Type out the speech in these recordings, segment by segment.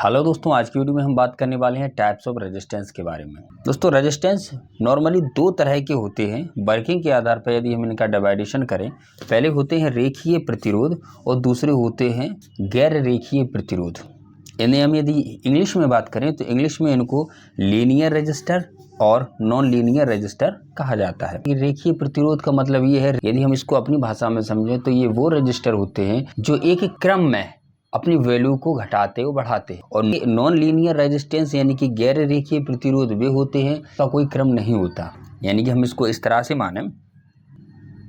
Hello दोस्तों, आज की वीडियो में हम बात करने वाले हैं टाइप्स ऑफ रेजिस्टेंस के बारे में। दोस्तों, रेजिस्टेंस नॉर्मली दो तरह के होते हैं। वर्किंग के आधार पर यदि हम इनका डिवाइडेशन करें, पहले होते हैं रेखीय प्रतिरोध और दूसरे होते हैं गैर रेखीय प्रतिरोध। इन्हें हम यदि इंग्लिश में बात करें तो इंग्लिश में इनको लीनियर रेजिस्टर और नॉन लीनियर रेजिस्टर कहा जाता है। रेखीय प्रतिरोध का मतलब ये है, यदि हम इसको अपनी भाषा में समझें तो ये वो रेजिस्टर होते हैं जो एक क्रम में अपनी वैल्यू को घटाते और बढ़ाते हैं। और नॉन लीनियर रेजिस्टेंस यानी कि गैर रेखीय प्रतिरोध वे होते हैं का कोई क्रम नहीं होता। यानी कि हम इसको इस तरह से माने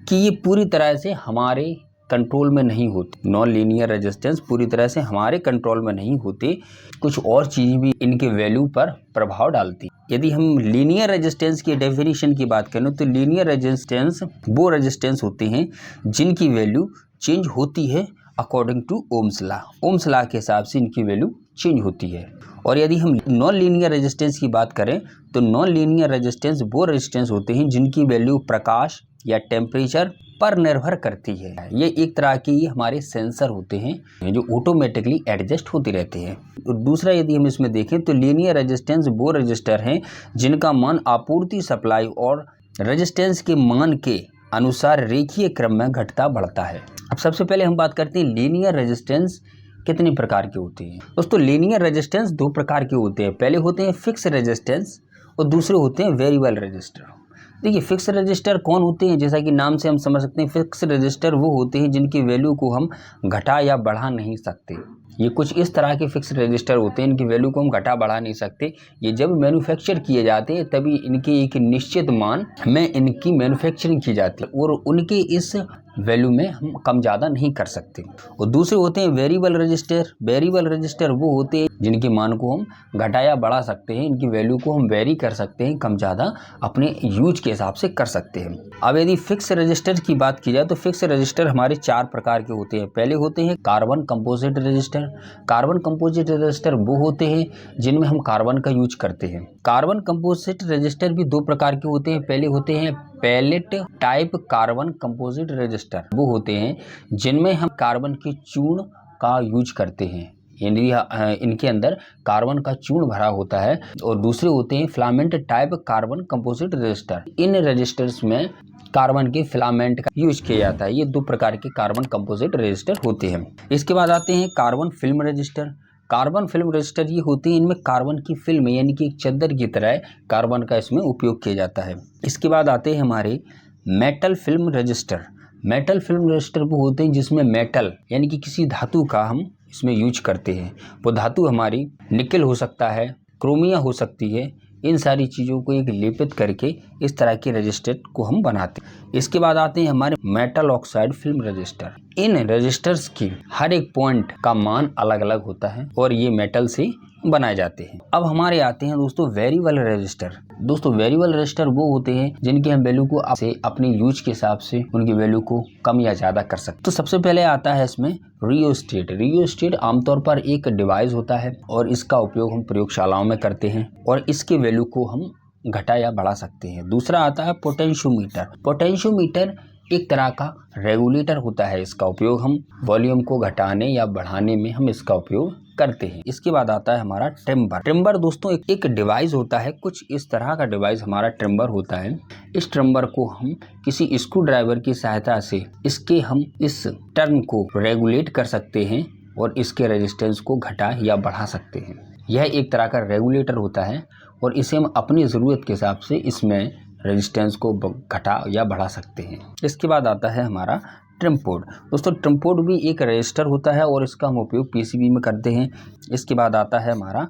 कि ये पूरी तरह से हमारे कंट्रोल में नहीं होते। नॉन लीनियर रेजिस्टेंस पूरी तरह से हमारे कंट्रोल में नहीं होते, कुछ और चीज़ भी इनके वैल्यू पर प्रभाव डालती। यदि हम लीनियर रेजिस्टेंस की डेफिनेशन की बात करें तो लीनियर रेजिस्टेंस वो रेजिस्टेंस होते हैं जिनकी वैल्यू चेंज होती है according to Ohm's law. Ohm's law के हिसाब से इनकी वैल्यू चेंज होती है। और यदि हम नॉन लीनियर रेजिस्टेंस की बात करें तो नॉन लीनियर रेजिस्टेंस वो रेजिस्टेंस होते हैं जिनकी वैल्यू प्रकाश या टेम्परेचर पर निर्भर करती है। ये एक तरह के ये हमारे सेंसर होते हैं जो ऑटोमेटिकली एडजस्ट होते रहते हैं। दूसरा यदि हम इसमें देखें तो लीनियर रेजिस्टेंस वो रजिस्टर हैं जिनका मान आपूर्ति सप्लाई और रेजिस्टेंस के मान के अनुसार रेखीय क्रम में घटता बढ़ता है। अब सबसे पहले हम बात करते हैं लीनियर रेजिस्टेंस कितने प्रकार के होते हैं। दोस्तों, लीनियर रेजिस्टेंस दो प्रकार के होते हैं। पहले होते हैं फिक्स रेजिस्टेंस और दूसरे होते हैं वेरिएबल रेजिस्टर। देखिए, फिक्स रजिस्टर कौन होते हैं, जैसा कि नाम से हम समझ सकते हैं, फिक्स रजिस्टर वो होते हैं जिनकी वैल्यू को हम घटा या बढ़ा नहीं सकते। ये कुछ इस तरह के फिक्स रजिस्टर होते हैं, इनकी वैल्यू को हम घटा बढ़ा नहीं सकते। ये जब मैन्युफैक्चर किए जाते हैं तभी इनके एक निश्चित मान में इनकी मैन्युफैक्चरिंग की जाती है और उनके इस वैल्यू में हम कम ज़्यादा नहीं कर सकते। और दूसरे होते हैं वेरिएबल रजिस्टर। वेरिएबल रजिस्टर वो होते हैं जिनके मान को हम घटाया बढ़ा सकते हैं, इनकी वैल्यू को हम वेरी कर सकते हैं, कम ज़्यादा अपने यूज के हिसाब से कर सकते हैं। अब यदि फिक्स रजिस्टर की बात की जाए तो फिक्स रजिस्टर हमारे चार प्रकार के होते हैं। पहले होते हैं carbon composite register. Carbon composite resistor वो होते हैं जिनमें हम कार्बन का यूज करते हैं। कार्बन कंपोजिट रजिस्टर भी दो प्रकार के होते हैं। पहले होते हैं pellet type carbon composite resistor. वो होते हैं जिनमें हम कार्बन के चूर्ण का यूज करते हैं, यानी इनके अंदर कार्बन का चूर्ण भरा होता है। और दूसरे होते हैं filament type carbon composite resistor. इन रजिस्टर्स में कार्बन के फिलामेंट का यूज किया जाता है। ये दो प्रकार के कार्बन कंपोजिट रजिस्टर होते हैं। इसके बाद आते हैं carbon film register. Carbon film register ये होते हैं, इनमें कार्बन की फिल्म यानी कि एक चादर की तरह कार्बन का इसमें उपयोग किया जाता है। इसके बाद आते हैं हमारे metal film register. Metal film register वो होते हैं जिसमें मेटल यानी कि किसी धातु का हम इसमें यूज करते हैं। वो धातु हमारी निकल हो सकता है, क्रोमिया हो सकती है। इन सारी चीज़ों को एक लेपित करके इस तरह के रजिस्टर को हम बनाते हैं। इसके बाद आते हैं हमारे मेटल ऑक्साइड फिल्म रजिस्टर। इन रजिस्टर्स की हर एक पॉइंट का मान अलग अलग होता है और ये मेटल से बनाए जाते हैं। अब हमारे आते हैं दोस्तों वेरिएबल रजिस्टर। दोस्तों, वेरिएबल रजिस्टर वो होते हैं जिनके हम वैल्यू को अपने यूज के हिसाब से उनकी वैल्यू को कम या ज़्यादा कर सकते। तो सबसे पहले आता है इसमें रियोस्टेट। रियोस्टेट आमतौर पर एक डिवाइस होता है और इसका उपयोग हम प्रयोगशालाओं में करते हैं और इसके वैल्यू को हम घटा या बढ़ा सकते हैं। दूसरा आता है पोटेंशियोमीटर। पोटेंशियोमीटर एक तरह का रेगुलेटर होता है। इसका उपयोग हम वॉल्यूम को घटाने या बढ़ाने में हम इसका उपयोग करते हैं। इसके बाद आता है हमारा ट्रिम्बर। ट्रिम्बर दोस्तों एक डिवाइस होता है, कुछ इस तरह का डिवाइस हमारा ट्रिम्बर होता है। इस ट्रिम्बर को हम किसी स्क्रू ड्राइवर की सहायता से हम इस टर्न को रेगुलेट कर सकते हैं और इसके रेजिस्टेंस को घटा या बढ़ा सकते हैं। यह एक तरह का रेगुलेटर होता है और इसे हम अपनी ज़रूरत के हिसाब से इसमें रेजिस्टेंस को घटा या बढ़ा सकते हैं। इसके बाद आता है हमारा ट्रिमपोर्ट। दोस्तों, ट्रिमपोर्ट भी एक रजिस्टर होता है और इसका हम उपयोग पीसीबी में करते हैं। इसके बाद आता है हमारा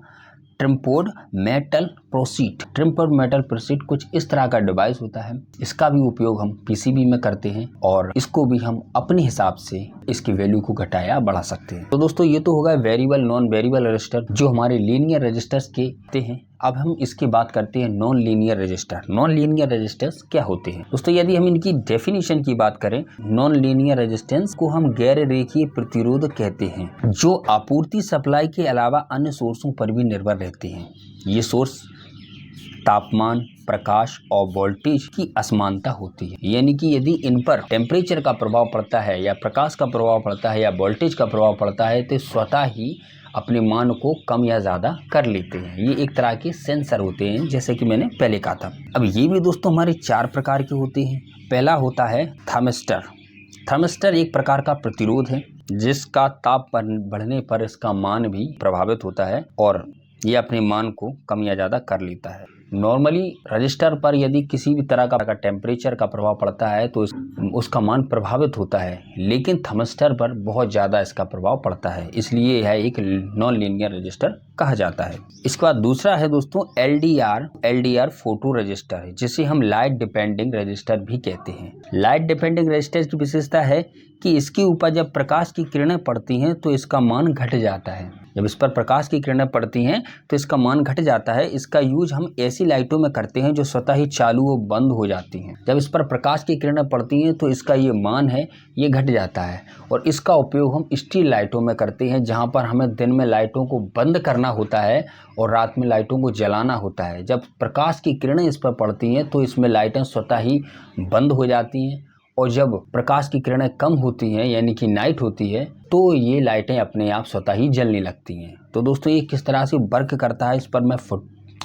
ट्रिमपोर्ट मेटल प्रोसीट। ट्रिमपोर्ट मेटल प्रोसीट कुछ इस तरह का डिवाइस होता है। इसका भी उपयोग हम पीसीबी में करते हैं और इसको भी हम अपने हिसाब से इसकी वैल्यू को घटाया बढ़ा सकते हैं। तो दोस्तों, ये तो होगा वेरिएबल नॉन वेरिएबल रजिस्टर जो हमारे लीनियर रजिस्टर्स के हैं। अब हम इसकी बात करते हैं non linear resistor. Non linear resistors क्या होते हैं दोस्तों? यदि हम इनकी डेफिनेशन की बात करें, नॉन लीनियर रेजिस्टेंस को हम गैर रेखीय प्रतिरोध कहते हैं जो आपूर्ति सप्लाई के अलावा अन्य सोर्सों पर भी निर्भर रहते हैं। ये सोर्स तापमान, प्रकाश और वोल्टेज की असमानता होती है। यानी कि यदि इन पर टेम्परेचर का प्रभाव पड़ता है या प्रकाश का प्रभाव पड़ता है या वोल्टेज का प्रभाव पड़ता है तो स्वतः ही अपने मान को कम या ज़्यादा कर लेते हैं। ये एक तरह के सेंसर होते हैं, जैसे कि मैंने पहले कहा था। अब ये भी दोस्तों हमारे 4 प्रकार के होते हैं। पहला होता है थर्मिस्टर। थर्मिस्टर एक प्रकार का प्रतिरोध है जिसका ताप बढ़ने पर इसका मान भी प्रभावित होता है और ये अपने मान को कम या ज़्यादा कर लेता है। नॉर्मली रजिस्टर पर यदि किसी भी तरह का टेम्परेचर का प्रभाव पड़ता है तो उसका मान प्रभावित होता है, लेकिन थर्मिस्टर पर बहुत ज़्यादा इसका प्रभाव पड़ता है, इसलिए यह एक नॉन लीनियर रजिस्टर कहा जाता है। इसके बाद दूसरा है दोस्तों एलडीआर फोटो रजिस्टर, जिसे हम लाइट डिपेंडिंग रजिस्टर भी कहते हैं। लाइट डिपेंडिंग रजिस्टर की विशेषता है कि इसके ऊपर जब प्रकाश की किरणें पड़ती हैं तो इसका मान घट जाता है। जब इस पर प्रकाश की किरणें पड़ती हैं तो इसका मान घट जाता है। इसका यूज हम ऐसी लाइटों में करते हैं जो स्वतः ही चालू और बंद हो जाती हैं। जब इस पर प्रकाश की किरणें पड़ती हैं तो इसका ये मान है ये घट जाता है, और इसका उपयोग हम स्ट्रीट लाइटों में करते हैं, जहाँ पर हमें दिन में लाइटों को बंद करना होता है और रात में लाइटों को जलाना होता है। जब प्रकाश की किरणें इस पर पड़ती हैं तो इसमें लाइटें स्वतः ही बंद हो जाती हैं, और जब प्रकाश की किरणें कम होती हैं यानी कि नाइट होती है तो ये लाइटें अपने आप स्वतः ही जलने लगती हैं। तो दोस्तों ये किस तरह से वर्क करता है इस पर मैं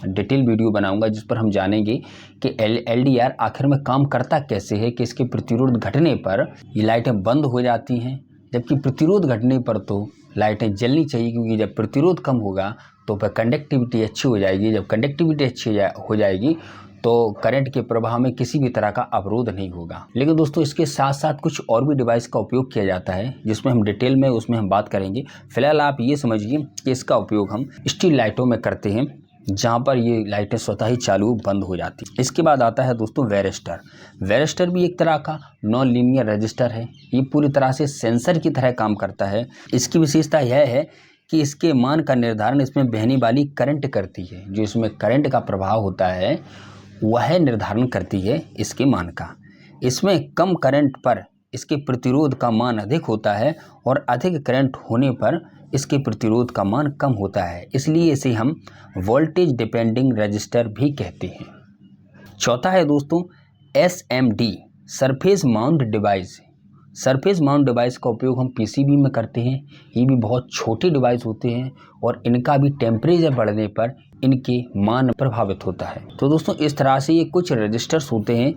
डिटेल वीडियो बनाऊंगा, जिस पर हम जानेंगे कि एलडीआर आखिर में काम करता कैसे है, कि इसके प्रतिरोध घटने पर ये लाइटें बंद हो जाती हैं, जबकि प्रतिरोध घटने पर तो लाइटें जलनी चाहिए, क्योंकि जब प्रतिरोध कम होगा तो वह कंडक्टिविटी अच्छी हो जाएगी। जब कंडक्टिविटी अच्छी हो जाएगी तो करंट के प्रवाह में किसी भी तरह का अवरोध नहीं होगा। लेकिन दोस्तों इसके साथ साथ कुछ और भी डिवाइस का उपयोग किया जाता है, जिसमें हम डिटेल में उसमें हम बात करेंगे। फिलहाल आप ये समझिए कि इसका उपयोग हम स्ट्रीट लाइटों में करते हैं, जहाँ पर ये लाइटें स्वतः ही चालू बंद हो जाती हैं। इसके बाद आता है दोस्तों वेरिस्टर। वेरिस्टर भी एक तरह का नॉन लीनियर रजिस्टर है। ये पूरी तरह से सेंसर की तरह काम करता है। इसकी विशेषता यह है कि इसके मान का निर्धारण इसमें बहने वाली करंट करती है। जो इसमें करंट का प्रभाव होता है वह निर्धारण करती है इसके मान का। इसमें कम करंट पर इसके प्रतिरोध का मान अधिक होता है और अधिक करंट होने पर इसके प्रतिरोध का मान कम होता है, इसलिए इसे हम वोल्टेज डिपेंडिंग रजिस्टर भी कहते हैं। चौथा है दोस्तों SMD, surface mount device. Surface mount device का उपयोग हम पीसीबी में करते हैं। ये भी बहुत छोटे डिवाइस होते हैं और इनका भी टेम्परेचर बढ़ने पर इनके मान प्रभावित होता है। तो दोस्तों इस तरह से ये कुछ रजिस्टर्स होते हैं।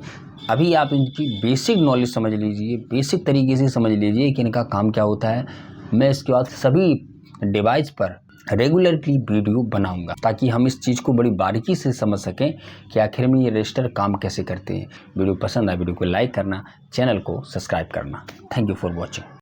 अभी आप इनकी बेसिक नॉलेज समझ लीजिए, बेसिक तरीके से समझ लीजिए कि इनका काम क्या होता है। मैं इसके बाद सभी डिवाइस पर रेगुलरली वीडियो बनाऊंगा, ताकि हम इस चीज़ को बड़ी बारीकी से समझ सकें कि आखिर में ये रजिस्टर काम कैसे करते हैं। वीडियो पसंद आए वीडियो को लाइक करना, चैनल को सब्सक्राइब करना। Thank you for watching.